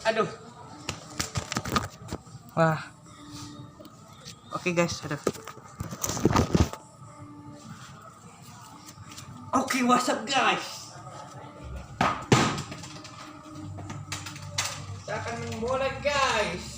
Aduh. Wah. Oke guys, aduh. Oke, what's up guys? Kita akan main bola guys.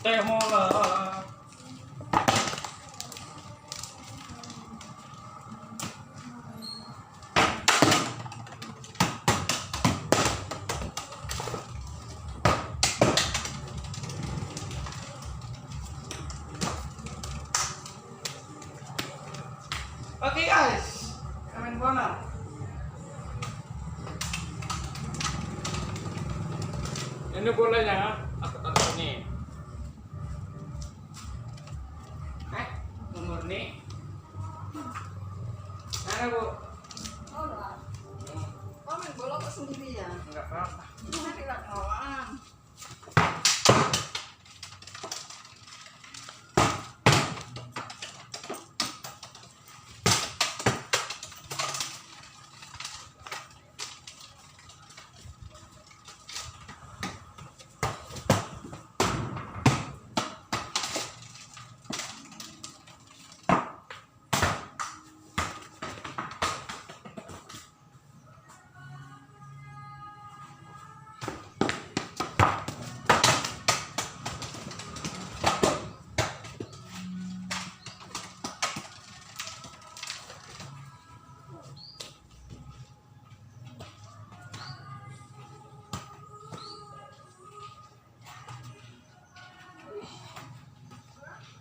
Temola. Oke guys, kita main bola. Ini bolanya, aku taruh ini. Nomor nih. Mana bu? Oh lah. Kau main bola kok sendiri ya? Enggak apa-apa. Ini tidak kawan.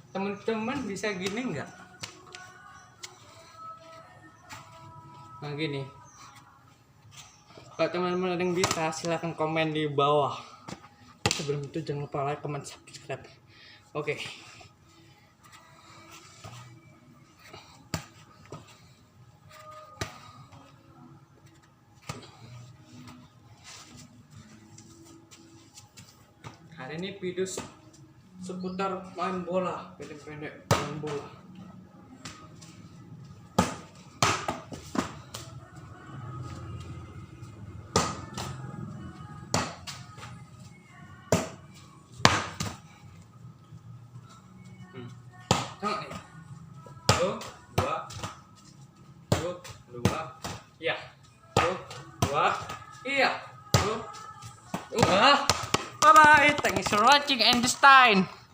Teman-teman bisa gini nggak? Nah gini. Kalau teman-teman ada yang bisa, silahkan komen di bawah. Sebelum itu jangan lupa like, comment, subscribe. Oke. Hari ini video seputar main bola, pendek-pendek main bola. Tengok nih. Dua, iya. Dua, iya. Bye bye. Thanks for watching and this time.